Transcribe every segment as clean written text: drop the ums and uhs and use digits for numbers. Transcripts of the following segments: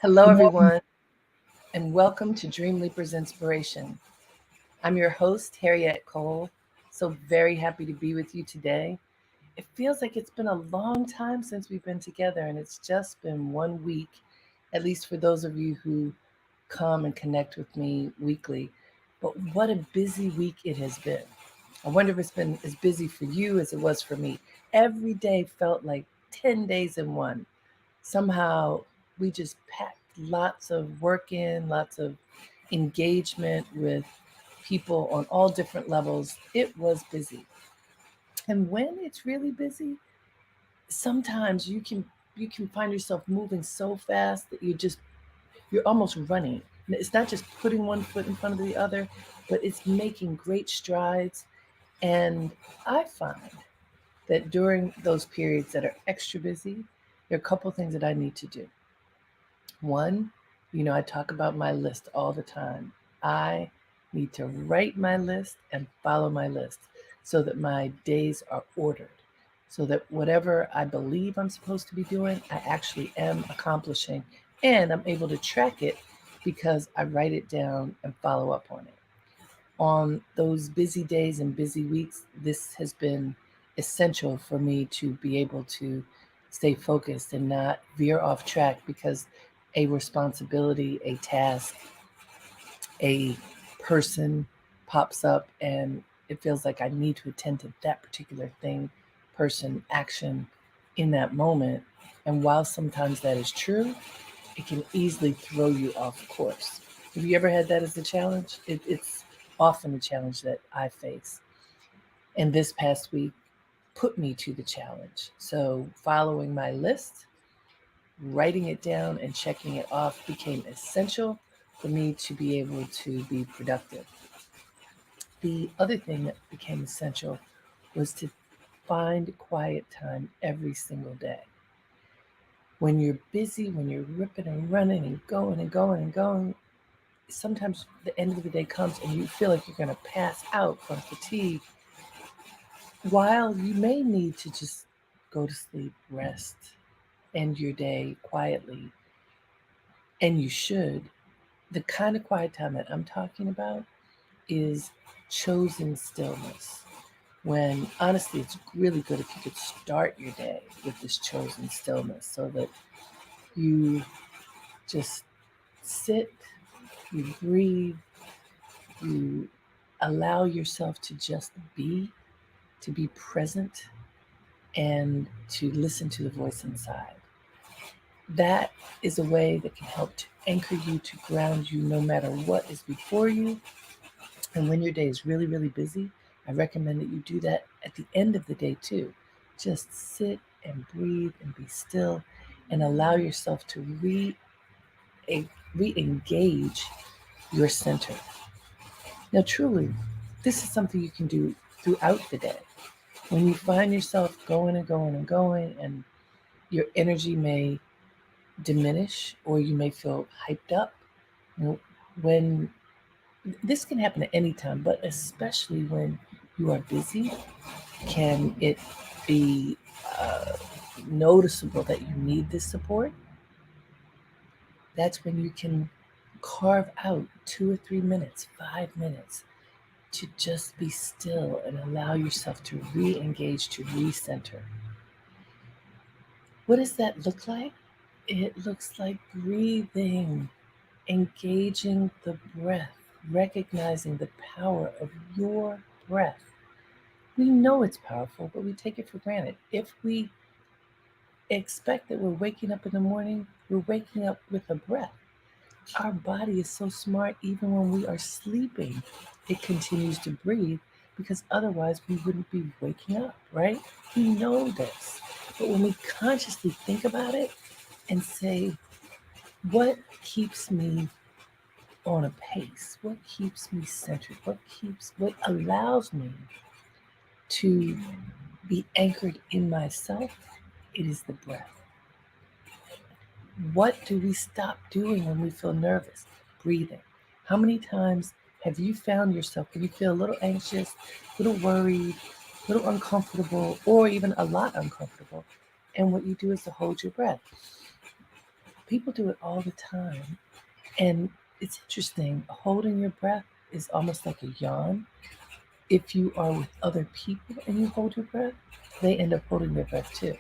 Hello, Good morning. everyone, and welcome to Dreamleapers Inspiration. I'm your host, Harriet Cole. So very happy to be with you today. It feels like it's been a long time since we've been together, and it's just been 1 week, at least for those of you who come and connect with me weekly. But what a busy week it has been. I wonder if it's been as busy for you as it was for me. Every day felt like 10 days in one. Somehow we just packed lots of work in, lots of engagement with people on all different levels. It was busy. And when it's really busy, sometimes you can find yourself moving so fast that you're almost running. It's not just putting one foot in front of the other, but it's making great strides. And I find that during those periods that are extra busy, there are a couple things that I need to do. One, I talk about my list all the time. I need to write my list and follow my list so that my days are ordered, so that whatever I believe I'm supposed to be doing, I actually am accomplishing, and I'm able to track it because I write it down and follow up on it. On those busy days and busy weeks, this has been essential for me to be able to stay focused and not veer off track because a responsibility, a task, a person pops up and it feels like I need to attend to that particular thing, person, action in that moment. And while sometimes that is true, it can easily throw you off course. Have you ever had that as a challenge? It's often a challenge that I face. And this past week put me to the challenge. So, following my list, writing it down, and checking it off became essential for me to be able to be productive. The other thing that became essential was to find quiet time every single day. When you're busy, when you're ripping and running and going and going and going, sometimes the end of the day comes and you feel like you're going to pass out from fatigue. While you may need to just go to sleep, rest, end your day quietly, and you should, the kind of quiet time that I'm talking about is chosen stillness. When honestly, it's really good if you could start your day with this chosen stillness so that you just sit, you breathe, you allow yourself to be present, and to listen to the voice inside. That is a way that can help to anchor you, to ground you no matter what is before you. And when your day is really, really busy, I recommend that you do that at the end of the day too. Just sit and breathe and be still and allow yourself to re-engage your center. Now, truly, this is something you can do throughout the day. When you find yourself going and going and going, and your energy may diminish or you may feel hyped up, you know, when this can happen at any time, but especially when you are busy, can it be uh, noticeable that you need this support? That's when you can carve out 2 or 3 minutes, 5 minutes to just be still and allow yourself to re engage, to recenter. What does that look like? It looks like breathing, engaging the breath, recognizing the power of your breath. We know it's powerful, but we take it for granted. If we expect that we're waking up in the morning, we're waking up with a breath. Our body is so smart, even when we are sleeping, it continues to breathe because otherwise we wouldn't be waking up, right? We know this. But when we consciously think about it and say, what keeps me on a pace? What keeps me centered? What allows me to be anchored in myself? It is the breath. What do we stop doing when we feel nervous? Breathing. How many times have you found yourself when you feel a little anxious, a little worried, a little uncomfortable, or even a lot uncomfortable? And what you do is to hold your breath. People do it all the time. And it's interesting, holding your breath is almost like a yawn. If you are with other people and you hold your breath, they end up holding their breath too.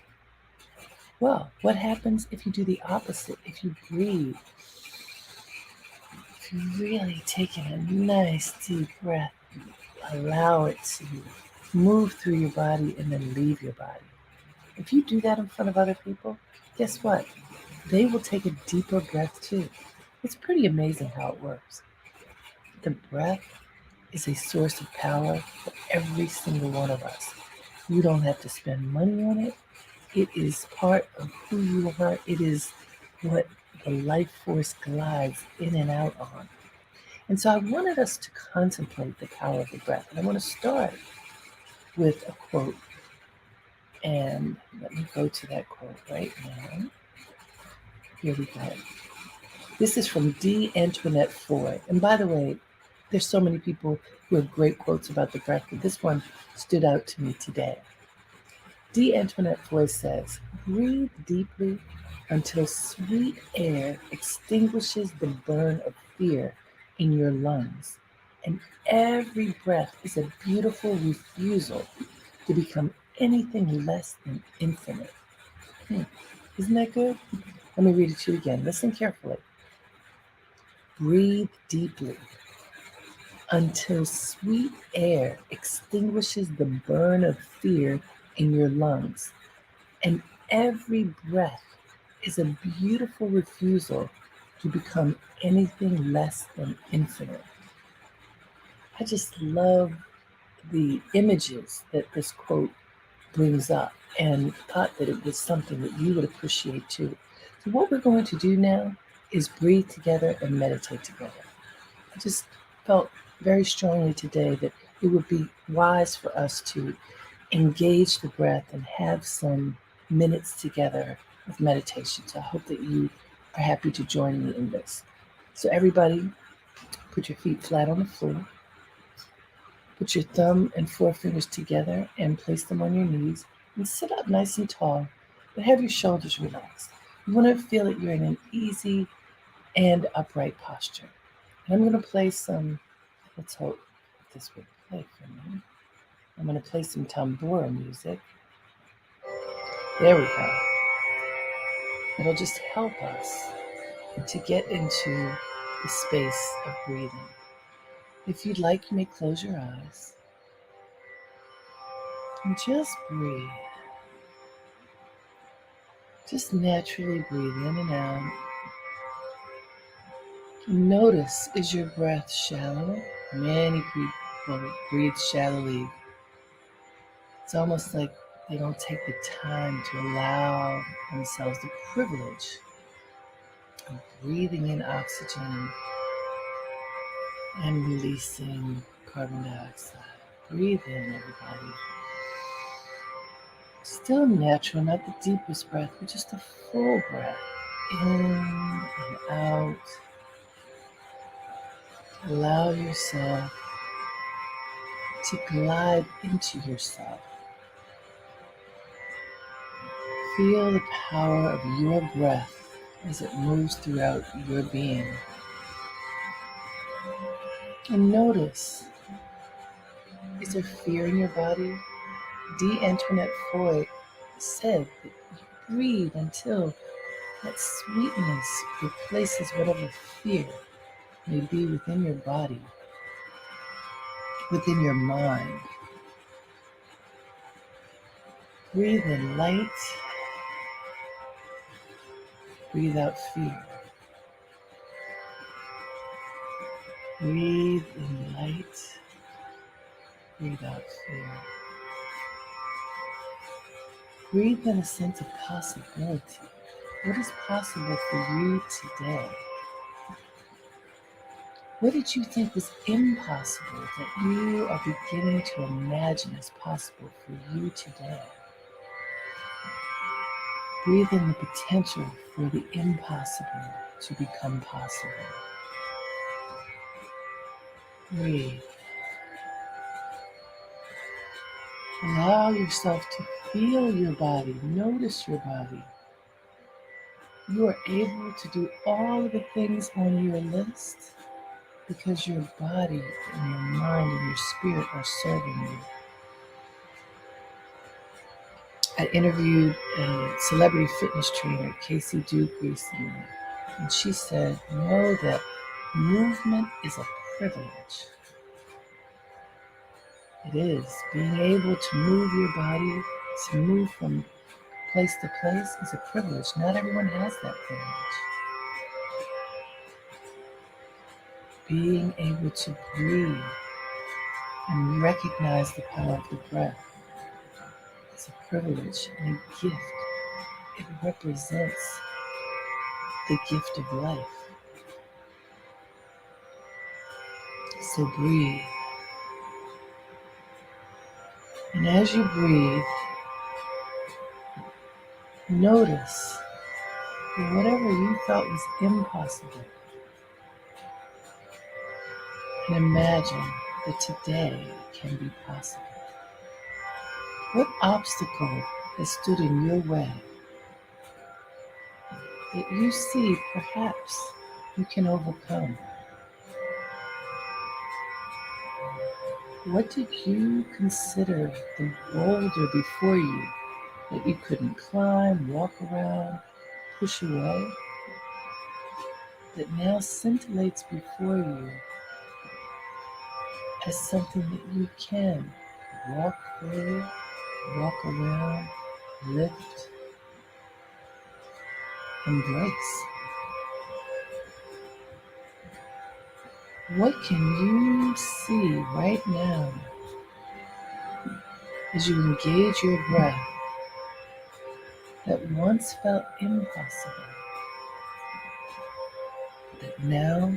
Well, what happens if you do the opposite? If you breathe, if you really take in a nice deep breath, allow it to move through your body and then leave your body. If you do that in front of other people, guess what? They will take a deeper breath too. It's pretty amazing how it works. The breath is a source of power for every single one of us. You don't have to spend money on it. It is part of who you are. It is what the life force glides in and out on. And so I wanted us to contemplate the power of the breath. And I want to start with a quote. And let me go to that quote right now. Here we go. This is from D. Antoinette Foy. And by the way, there's so many people who have great quotes about the breath, but this one stood out to me today. D. Antoinette Foy says, "Breathe deeply until sweet air extinguishes the burn of fear in your lungs, and every breath is a beautiful refusal to become anything less than infinite." Isn't that good? Let me read it to you again. Listen carefully. Breathe deeply until sweet air extinguishes the burn of fear in your lungs, and every breath is a beautiful refusal to become anything less than infinite. I just love the images that this quote brings up and thought that it was something that you would appreciate too. So what we're going to do now is breathe together and meditate together. I just felt very strongly today that it would be wise for us to engage the breath and have some minutes together of meditation. So I hope that you are happy to join me in this. So everybody, put your feet flat on the floor. Put your thumb and forefingers together and place them on your knees and sit up nice and tall, but have your shoulders relaxed. You want to feel that you're in an easy and upright posture. And I'm going to play some, let's hope this will play for me. I'm going to play some tambura music. There we go. It'll just help us to get into the space of breathing. If you'd like, you may close your eyes and just breathe. Just naturally breathe in and out. Notice, is your breath shallow? Many people breathe shallowly. It's almost like they don't take the time to allow themselves the privilege of breathing in oxygen and releasing carbon dioxide. Breathe in, everybody. Still natural, not the deepest breath, but just a full breath. In and out. Allow yourself to glide into yourself. Feel the power of your breath as it moves throughout your being. And notice, is there fear in your body? D. Antoinette Foy said that you breathe until that sweetness replaces whatever fear may be within your body, within your mind. Breathe in light. Breathe out fear. Breathe in light. Breathe out fear. Breathe in a sense of possibility. What is possible for you today? What did you think was impossible that you are beginning to imagine as possible for you today? Breathe in the potential for the impossible to become possible. Breathe. Allow yourself to feel your body, notice your body. You are able to do all of the things on your list because your body and your mind and your spirit are serving you. I interviewed a celebrity fitness trainer, Casey Duke, recently, and she said, know that movement is a privilege. It is. Being able to move your body, to move from place to place is a privilege. Not everyone has that privilege. Being able to breathe and recognize the power of the breath is a privilege and a gift. It represents the gift of life. So breathe. And as you breathe, notice that whatever you thought was impossible, and imagine that today can be possible. What obstacle has stood in your way that you see perhaps you can overcome? What did you consider the boulder before you that you couldn't climb, walk around, push away, that now scintillates before you as something that you can walk through, walk around, lift, embrace? What can you see right now as you engage your breath that once felt impossible, that now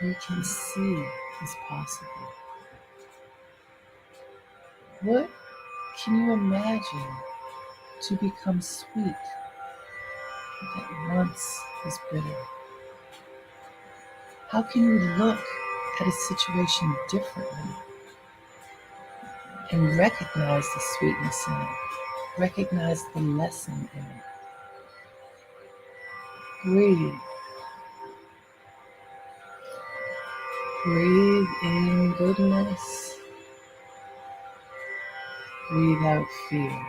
you can see is possible? What can you imagine to become sweet that once was bitter? How can you look at a situation differently and recognize the sweetness in it, recognize the lesson in it? Breathe. Breathe in goodness. Breathe out fear.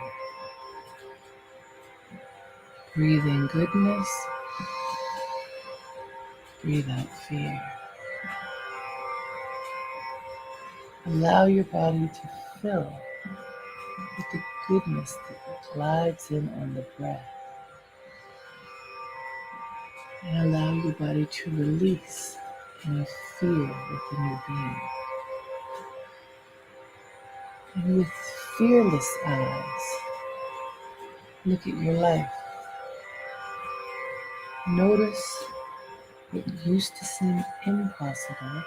Breathe in goodness. Breathe out fear. Allow your body to fill with the goodness that glides in on the breath. And allow your body to release any fear within your being. And with fearless eyes, look at your life. Notice what used to seem impossible,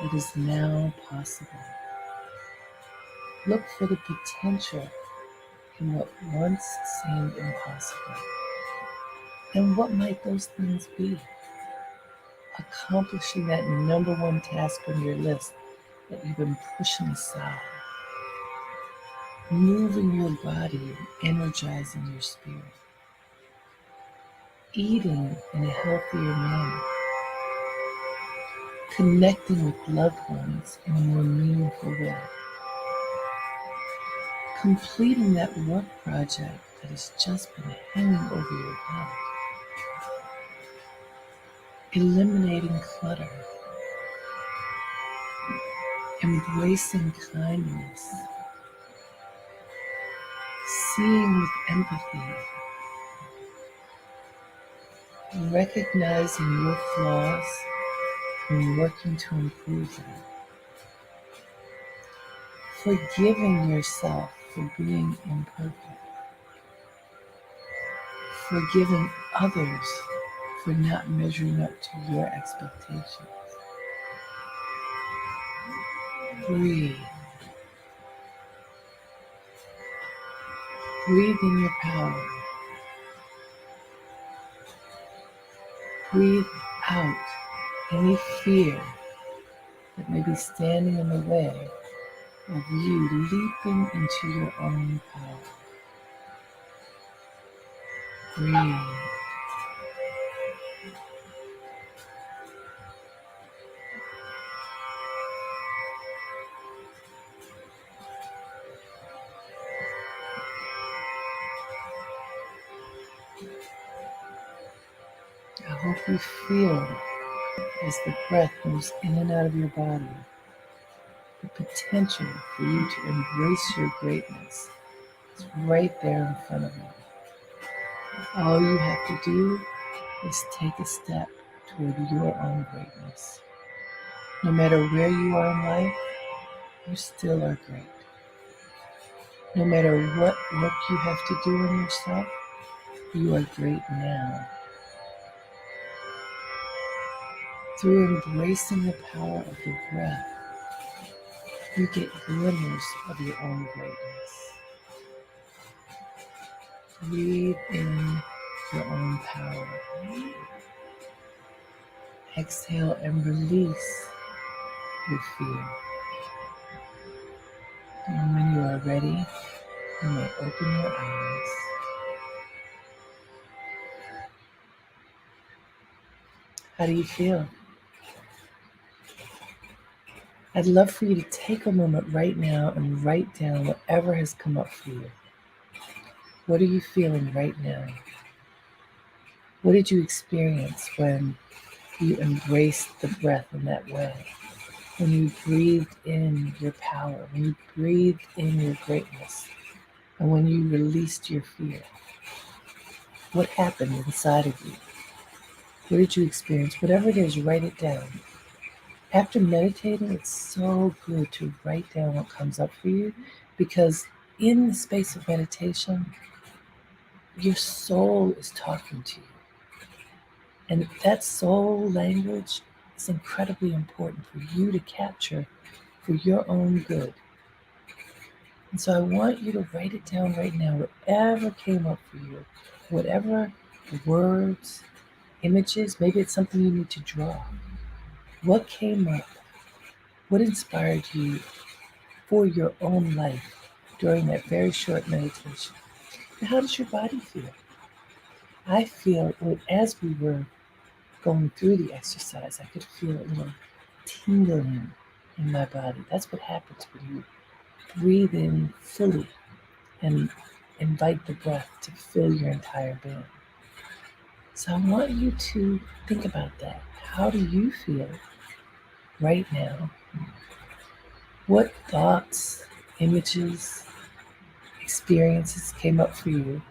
it is now possible. Look for the potential in what once seemed impossible. And what might those things be? Accomplishing that number one task on your list that you've been pushing aside. Moving your body and energizing your spirit. Eating in a healthier manner. Connecting with loved ones in a more meaningful way. Completing that work project that has just been hanging over your head. Eliminating clutter. Embracing kindness. Seeing with empathy. Recognizing your flaws and working to improve them. Forgiving yourself for being imperfect. Forgiving others for not measuring up to your expectations. Breathe. Breathe in your power. Breathe out any fear that may be standing in the way of you leaping into your own power. Breathe. I hope you feel as the breath moves in and out of your body, the potential for you to embrace your greatness is right there in front of you. All you have to do is take a step toward your own greatness. No matter where you are in life, you still are great. No matter what work you have to do in yourself, you are great now. Through embracing the power of the breath, you get glimmers of your own greatness. Breathe in your own power. Exhale and release your fear. And when you are ready, you may open your eyes. How do you feel? I'd love for you to take a moment right now and write down whatever has come up for you. What are you feeling right now? What did you experience when you embraced the breath in that way? When you breathed in your power, when you breathed in your greatness, and when you released your fear? What happened inside of you? What did you experience? Whatever it is, write it down. After meditating, it's so good to write down what comes up for you, because in the space of meditation, your soul is talking to you. And that soul language is incredibly important for you to capture for your own good. And so I want you to write it down right now, whatever came up for you, whatever words, images, maybe it's something you need to draw. What came up? What inspired you for your own life during that very short meditation? And how does your body feel? I feel, as we were going through the exercise, I could feel a little tingling in my body. That's what happens when you breathe in fully and invite the breath to fill your entire being. So I want you to think about that. How do you feel right now? What thoughts, images, experiences came up for you?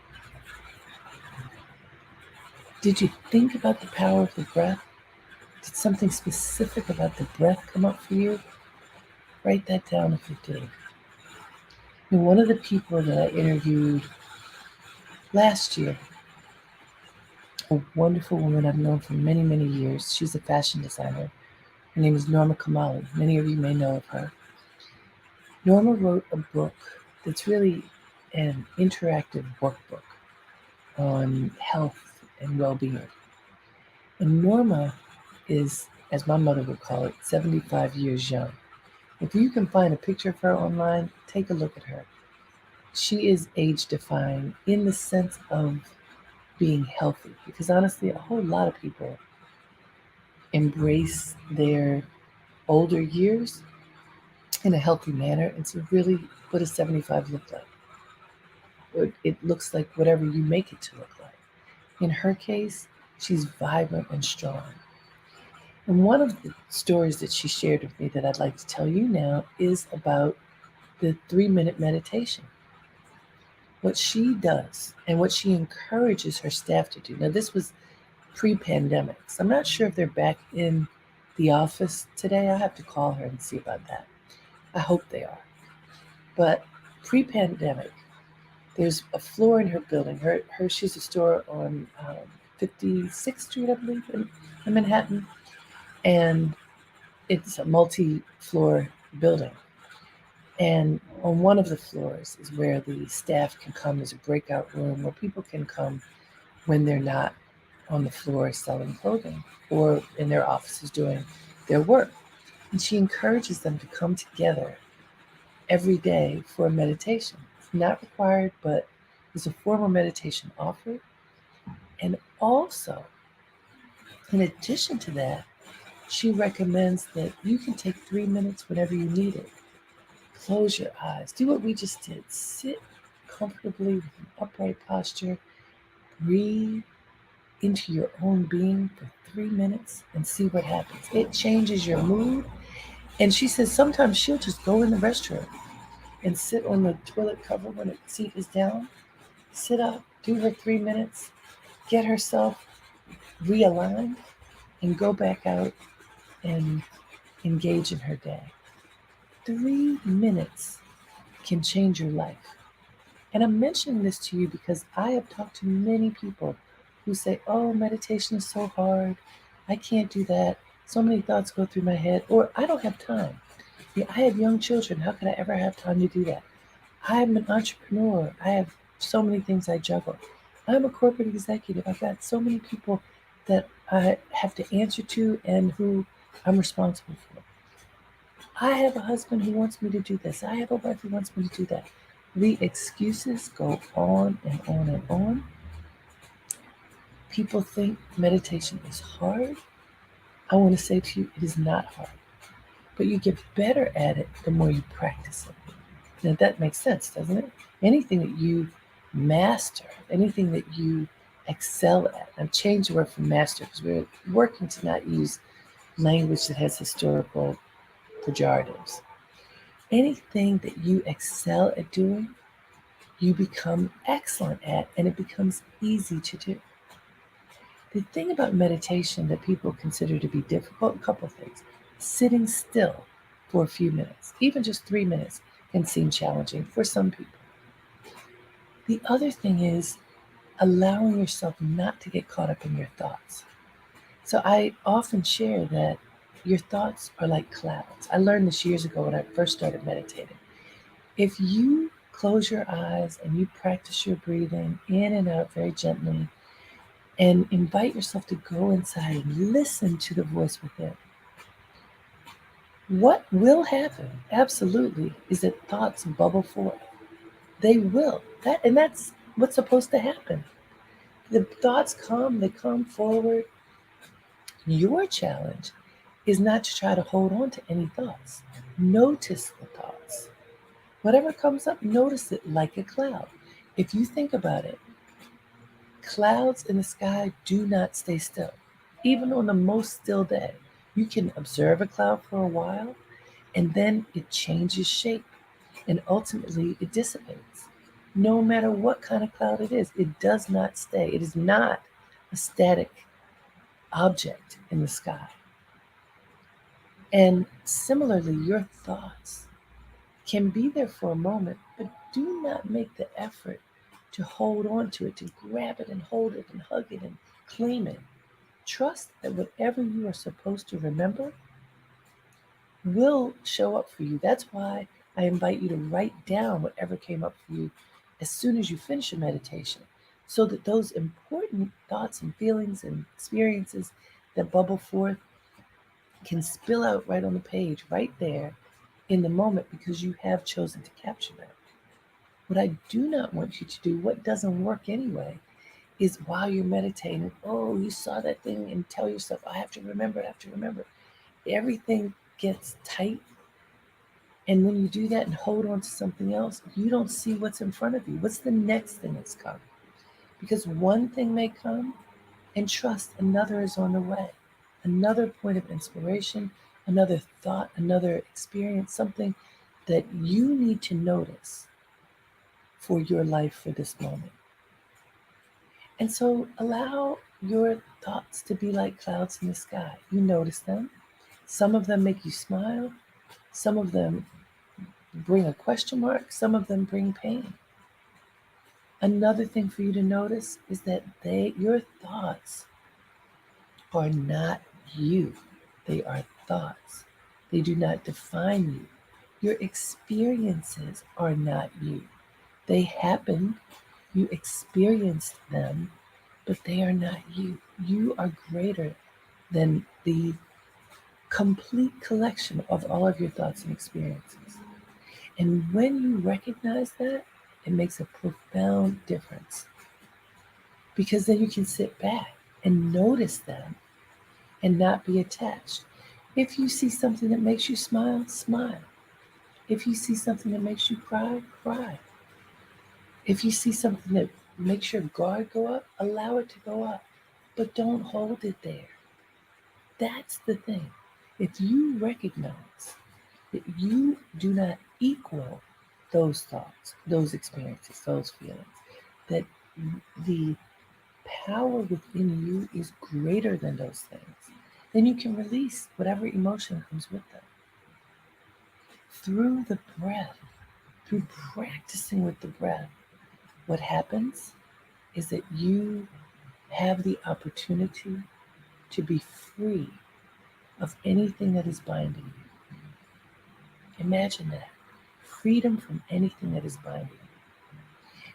Did you think about the power of the breath? Did something specific about the breath come up for you? Write that down if you did. And one of the people that I interviewed last year, a wonderful woman I've known for many, many years. She's a fashion designer. Her name is Norma Kamali. Many of you may know of her. Norma wrote a book that's really an interactive workbook on health and well-being. And Norma is, as my mother would call it, 75 years young. If you can find a picture of her online, take a look at her. She is age-defying in the sense of being healthy, because honestly, a whole lot of people embrace their older years in a healthy manner. And so really, what does 75 look like? It looks like whatever you make it to look like. In her case, she's vibrant and strong. And one of the stories that she shared with me that I'd like to tell you now is about the 3-minute meditation. What she does and what she encourages her staff to do. Now, this was pre-pandemic, so I'm not sure if they're back in the office today. I have to call her and see about that. I hope they are. But pre-pandemic, there's a floor in her building. She's a store on 56th Street, I believe, in Manhattan. And it's a multi-floor building. And on one of the floors is where the staff can come. There's a breakout room where people can come when they're not on the floor selling clothing or in their offices doing their work. And she encourages them to come together every day for a meditation. It's not required, but there's a formal meditation offered. And also, in addition to that, she recommends that you can take 3 minutes whenever you need it. Close your eyes. Do what we just did. Sit comfortably with an upright posture. Breathe into your own being for 3 minutes and see what happens. It changes your mood. And she says sometimes she'll just go in the restroom and sit on the toilet cover when the seat is down, sit up, do her 3 minutes, get herself realigned, and go back out and engage in her day. 3 minutes can change your life. And I'm mentioning this to you because I have talked to many people who say, oh, meditation is so hard. I can't do that. So many thoughts go through my head, or I don't have time. Yeah, I have young children. How could I ever have time to do that? I'm an entrepreneur. I have so many things I juggle. I'm a corporate executive. I've got so many people that I have to answer to and who I'm responsible for. I have a husband who wants me to do this. I have a wife who wants me to do that. The excuses go on and on and on. People think meditation is hard. I want to say to you, it is not hard, but you get better at it the more you practice it. Now that makes sense, doesn't it? Anything that you master, anything that you excel at. I've changed the word from master because we're working to not use language that has historical pejoratives. Anything that you excel at doing, you become excellent at, and it becomes easy to do. The thing about meditation that people consider to be difficult, a couple of things. Sitting still for a few minutes, even just 3 minutes, can seem challenging for some people. The other thing is allowing yourself not to get caught up in your thoughts. So I often share that your thoughts are like clouds. I learned this years ago when I first started meditating. If you close your eyes and you practice your breathing in and out very gently and invite yourself to go inside and listen to the voice within, what will happen absolutely is that thoughts bubble forth. They will. That's what's supposed to happen. The thoughts come, they come forward. Your challenge is not to try to hold on to any thoughts. Notice the thoughts. Whatever comes up, notice it like a cloud. If you think about it, clouds in the sky do not stay still. Even on the most still day, you can observe a cloud for a while and then it changes shape and ultimately it dissipates. No matter what kind of cloud it does not stay. It is not a static object in the sky. And similarly, your thoughts can be there for a moment, but do not make the effort to hold on to it, to grab it and hold it and hug it and claim it. Trust that whatever you are supposed to remember will show up for you. That's why I invite you to write down whatever came up for you as soon as you finish your meditation, so that those important thoughts and feelings and experiences that bubble forth can spill out right on the page, right there in the moment, because you have chosen to capture that. What I do not want you to do, what doesn't work anyway, is while you're meditating, oh, you saw that thing, and tell yourself, I have to remember it, I have to remember it. Everything gets tight. And when you do that and hold on to something else, you don't see what's in front of you. What's the next thing that's coming? Because one thing may come, and trust another is on the way. Another point of inspiration, another thought, another experience, something that you need to notice for your life for this moment. And so allow your thoughts to be like clouds in the sky. You notice them. Some of them make you smile. Some of them bring a question mark. Some of them bring pain. Another thing for you to notice is that your thoughts are not you. They are thoughts. They do not define you. Your experiences are not you. They happened, you experienced them, but they are not you. You are greater than the complete collection of all of your thoughts and experiences. And when you recognize that, it makes a profound difference. because then you can sit back and notice them and not be attached. If you see something that makes you smile, smile. If you see something that makes you cry, cry. If you see something that makes your guard go up, allow it to go up, but don't hold it there. That's the thing. If you recognize that you do not equal those thoughts, those experiences, those feelings, that the power within you is greater than those things, then you can release whatever emotion comes with them. Through the breath, through practicing with the breath, what happens is that you have the opportunity to be free of anything that is binding you. Imagine that. Freedom from anything that is binding you.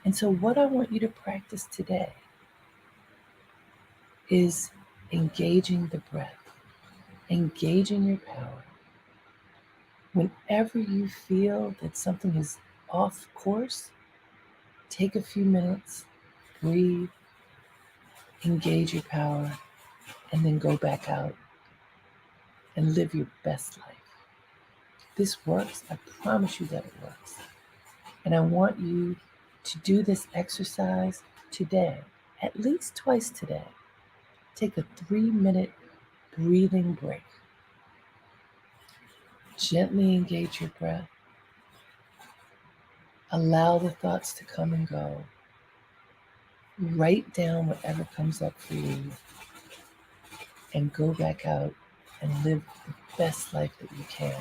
And so, what I want you to practice today is engaging the breath, engaging your power. Whenever you feel that something is off course, take a few minutes, breathe, engage your power, and then go back out and live your best life. This works. I promise you that it works. And I want you to do this exercise today, at least twice today. Take a 3-minute breathing break. Gently engage your breath. Allow the thoughts to come and go. Write down whatever comes up for you and go back out and live the best life that you can,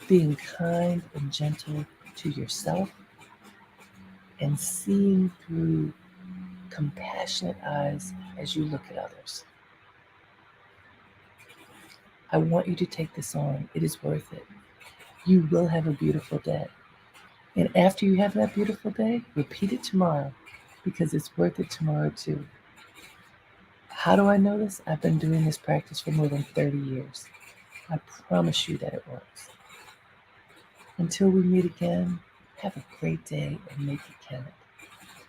being kind and gentle to yourself and seeing through compassionate eyes as you look at others. I want you to take this on. It is worth it. You will have a beautiful day. And after you have that beautiful day, repeat it tomorrow because it's worth it tomorrow too. How do I know this? I've been doing this practice for more than 30 years. I promise you that it works. Until we meet again, have a great day and make it count.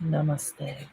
Namaste.